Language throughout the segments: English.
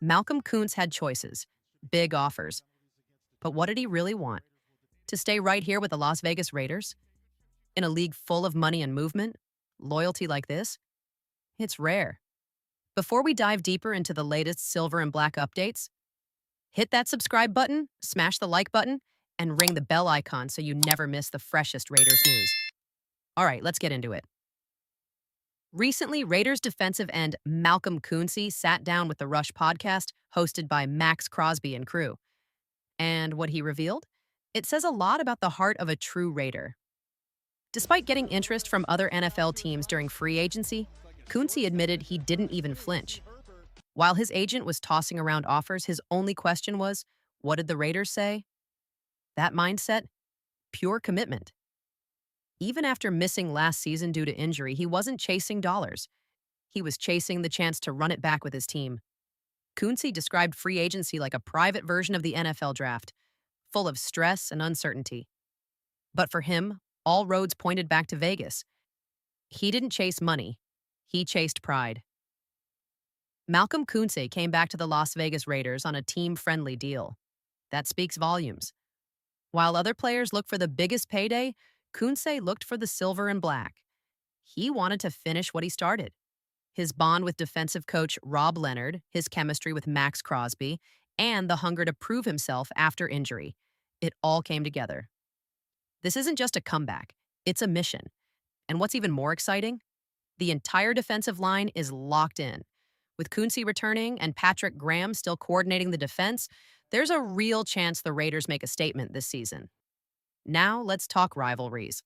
Malcolm Koonce had choices, big offers. But what did he really want? To stay right here with the Las Vegas Raiders? In a league full of money and movement? Loyalty like this? It's rare. Before we dive deeper into the latest silver and black updates, hit that subscribe button, smash the like button, and ring the bell icon so you never miss the freshest Raiders news. All right, let's get into it. Recently, Raiders defensive end Malcolm Koonce sat down with the Rush podcast hosted by Max Crosby and crew. And what he revealed? It says a lot about the heart of a true Raider. Despite getting interest from other NFL teams during free agency, Koonce admitted he didn't even flinch. While his agent was tossing around offers, his only question was, what did the Raiders say? That mindset? Pure commitment. Even after missing last season due to injury, he wasn't chasing dollars. He was chasing the chance to run it back with his team. Koonce described free agency like a private version of the NFL draft, full of stress and uncertainty. But for him, all roads pointed back to Vegas. He didn't chase money. He chased pride. Malcolm Koonce came back to the Las Vegas Raiders on a team-friendly deal. That speaks volumes. While other players look for the biggest payday, Koonce looked for the silver and black. He wanted to finish what he started. His bond with defensive coach Rob Leonard, his chemistry with Max Crosby, and the hunger to prove himself after injury. It all came together. This isn't just a comeback, it's a mission. And what's even more exciting? The entire defensive line is locked in. With Koonce returning and Patrick Graham still coordinating the defense, there's a real chance the Raiders make a statement this season. Now let's talk rivalries.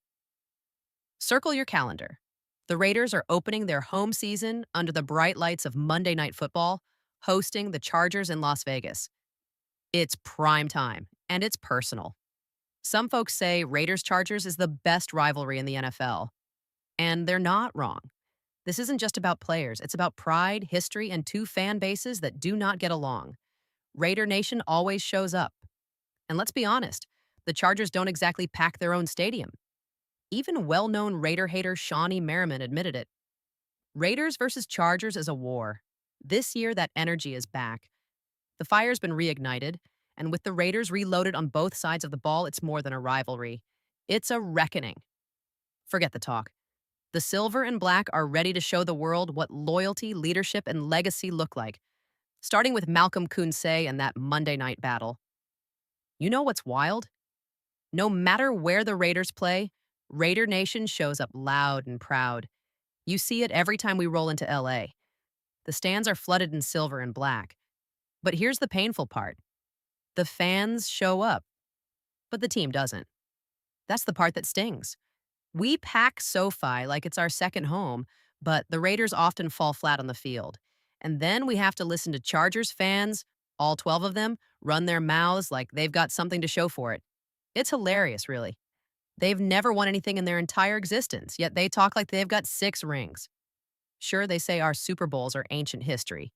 Circle your calendar. The Raiders are opening their home season under the bright lights of Monday Night Football, hosting the Chargers in Las Vegas. It's prime time, and it's personal. Some folks say Raiders-Chargers is the best rivalry in the NFL. And they're not wrong. This isn't just about players, it's about pride, history, and two fan bases that do not get along. Raider Nation always shows up. And let's be honest, the Chargers don't exactly pack their own stadium. Even well-known Raider hater Shawnee Merriman admitted it. Raiders versus Chargers is a war. This year, that energy is back. The fire's been reignited, and with the Raiders reloaded on both sides of the ball, it's more than a rivalry. It's a reckoning. Forget the talk. The silver and black are ready to show the world what loyalty, leadership, and legacy look like, starting with Malcolm Koonce and that Monday night battle. You know what's wild? No matter where the Raiders play, Raider Nation shows up loud and proud. You see it every time we roll into LA. The stands are flooded in silver and black. But here's the painful part. The fans show up, but the team doesn't. That's the part that stings. We pack SoFi like it's our second home, but the Raiders often fall flat on the field. And then we have to listen to Chargers fans, all 12 of them, run their mouths like they've got something to show for it. It's hilarious, really. They've never won anything in their entire existence, yet they talk like they've got 6 rings. Sure, they say our Super Bowls are ancient history.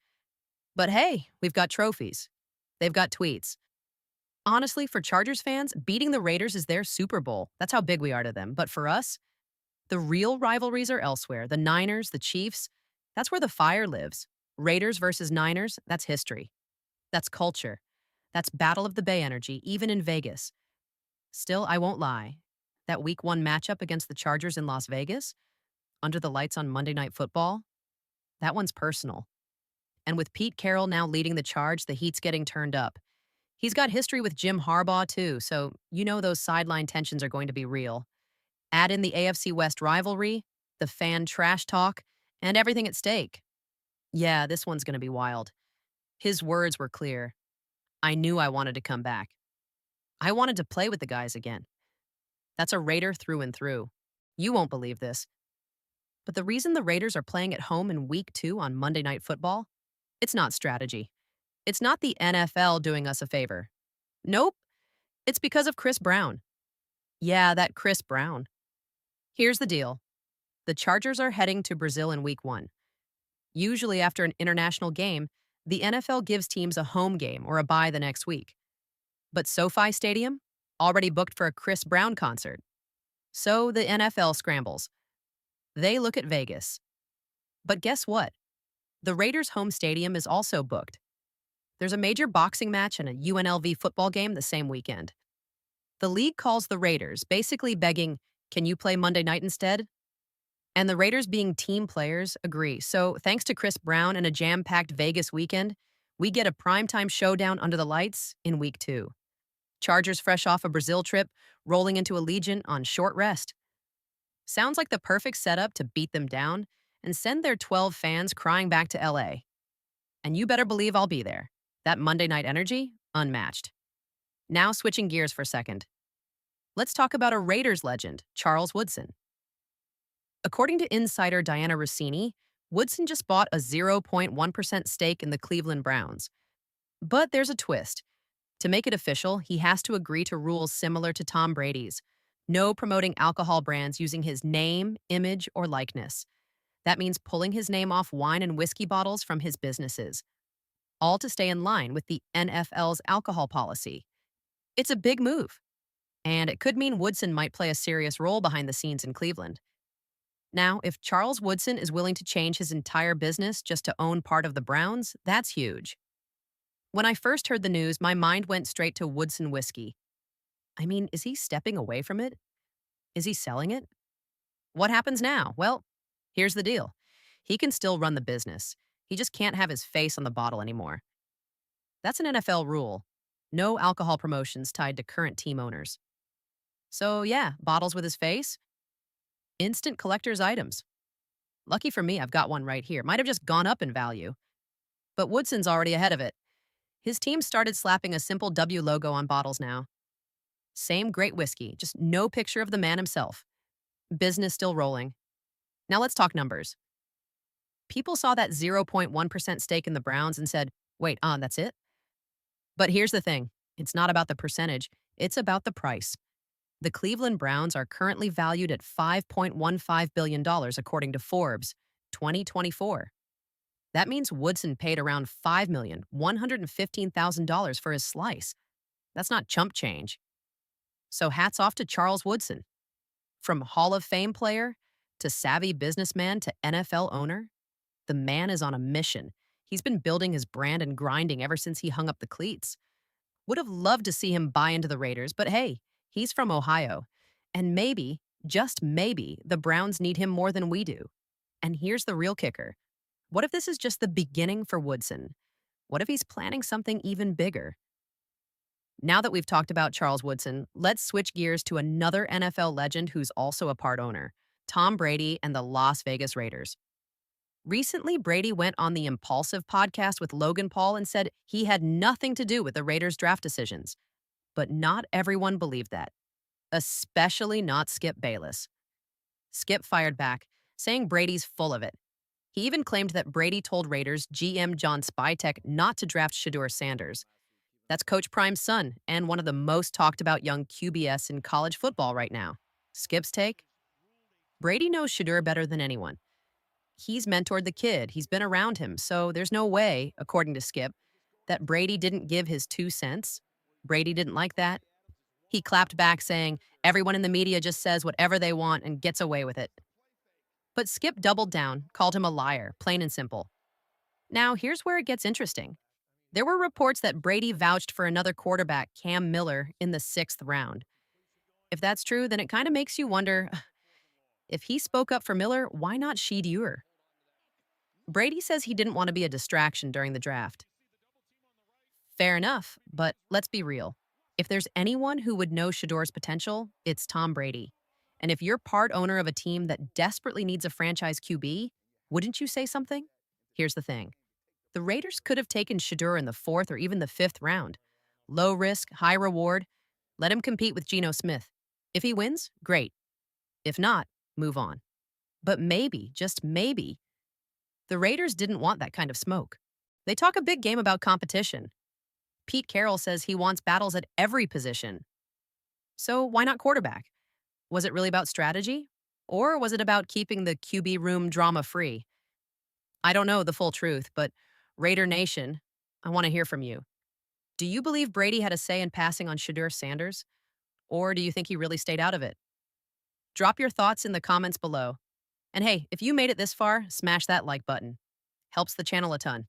But hey, we've got trophies. They've got tweets. Honestly, for Chargers fans, beating the Raiders is their Super Bowl. That's how big we are to them. But for us, the real rivalries are elsewhere. The Niners, the Chiefs, that's where the fire lives. Raiders versus Niners, that's history. That's culture. That's Battle of the Bay energy, even in Vegas. Still, I won't lie. That Week 1 matchup against the Chargers in Las Vegas, under the lights on Monday Night Football, that one's personal. And with Pete Carroll now leading the charge, the heat's getting turned up. He's got history with Jim Harbaugh, too, so you know those sideline tensions are going to be real. Add in the AFC West rivalry, the fan trash talk, and everything at stake. Yeah, this one's going to be wild. His words were clear. I knew I wanted to come back. I wanted to play with the guys again. That's a Raider through and through. You won't believe this. But the reason the Raiders are playing at home in Week 2 on Monday Night Football, it's not strategy. It's not the NFL doing us a favor. Nope. It's because of Chris Brown. Yeah, that Chris Brown. Here's the deal. The Chargers are heading to Brazil in Week 1. Usually after an international game, the NFL gives teams a home game or a bye the next week. But SoFi Stadium? Already booked for a Chris Brown concert. So the NFL scrambles. They look at Vegas. But guess what? The Raiders' home stadium is also booked. There's a major boxing match and a UNLV football game the same weekend. The league calls the Raiders, basically begging, can you play Monday night instead? And the Raiders, being team players, agree. So, thanks to Chris Brown and a jam packed Vegas weekend, we get a primetime showdown under the lights in week 2. Chargers, fresh off a Brazil trip, rolling into Allegiant on short rest. Sounds like the perfect setup to beat them down and send their 12 fans crying back to LA. And you better believe I'll be there. That Monday night energy, unmatched. Now, switching gears for a second. Let's talk about a Raiders legend, Charles Woodson. According to insider Diana Rossini, Woodson just bought a 0.1% stake in the Cleveland Browns. But there's a twist. To make it official, he has to agree to rules similar to Tom Brady's. No promoting alcohol brands using his name, image, or likeness. That means pulling his name off wine and whiskey bottles from his businesses. All to stay in line with the NFL's alcohol policy. It's a big move. And it could mean Woodson might play a serious role behind the scenes in Cleveland. Now, if Charles Woodson is willing to change his entire business just to own part of the Browns, that's huge. When I first heard the news, my mind went straight to Woodson whiskey. I mean, is he stepping away from it? Is he selling it? What happens now? Well, here's the deal. He can still run the business. He just can't have his face on the bottle anymore. That's an NFL rule. No alcohol promotions tied to current team owners. So yeah, bottles with his face, instant collector's items. Lucky for me, I've got one right here. Might have just gone up in value. But Woodson's already ahead of it. His team started slapping a simple W logo on bottles now. Same great whiskey, just no picture of the man himself. Business still rolling. Now let's talk numbers. People saw that 0.1% stake in the Browns and said, wait, that's it? But here's the thing. It's not about the percentage. It's about the price. The Cleveland Browns are currently valued at $5.15 billion according to Forbes, 2024. That means Woodson paid around $5,115,000 for his slice. That's not chump change. So hats off to Charles Woodson. From Hall of Fame player to savvy businessman to NFL owner, the man is on a mission. He's been building his brand and grinding ever since he hung up the cleats. Would have loved to see him buy into the Raiders, but hey, he's from Ohio. And maybe, just maybe, the Browns need him more than we do. And here's the real kicker. What if this is just the beginning for Woodson? What if he's planning something even bigger? Now that we've talked about Charles Woodson, let's switch gears to another NFL legend who's also a part owner, Tom Brady and the Las Vegas Raiders. Recently, Brady went on the Impulsive podcast with Logan Paul and said he had nothing to do with the Raiders' draft decisions. But not everyone believed that, especially not Skip Bayless. Skip fired back, saying Brady's full of it. He even claimed that Brady told Raiders GM John Spytek not to draft Shedeur Sanders. That's Coach Prime's son and one of the most talked about young QBS in college football right now. Skip's take? Brady knows Shedeur better than anyone. He's mentored the kid. He's been around him. So there's no way, according to Skip, that Brady didn't give his 2 cents. Brady didn't like that. He clapped back saying, everyone in the media just says whatever they want and gets away with it. But Skip doubled down, called him a liar, plain and simple. Now, here's where it gets interesting. There were reports that Brady vouched for another quarterback, Cam Miller, in the 6th round. If that's true, then it kind of makes you wonder, if he spoke up for Miller, why not Shedeur? Brady says he didn't want to be a distraction during the draft. Fair enough, but let's be real. If there's anyone who would know Shadeur's potential, it's Tom Brady. And if you're part owner of a team that desperately needs a franchise QB, wouldn't you say something? Here's the thing. The Raiders could have taken Shedeur in the 4th or even the 5th round. Low risk, high reward. Let him compete with Geno Smith. If he wins, great. If not, move on. But maybe, just maybe, the Raiders didn't want that kind of smoke. They talk a big game about competition. Pete Carroll says he wants battles at every position. So why not quarterback? Was it really about strategy? Or was it about keeping the QB room drama-free? I don't know the full truth, but Raider Nation, I want to hear from you. Do you believe Brady had a say in passing on Shedeur Sanders? Or do you think he really stayed out of it? Drop your thoughts in the comments below. And hey, if you made it this far, smash that like button. Helps the channel a ton.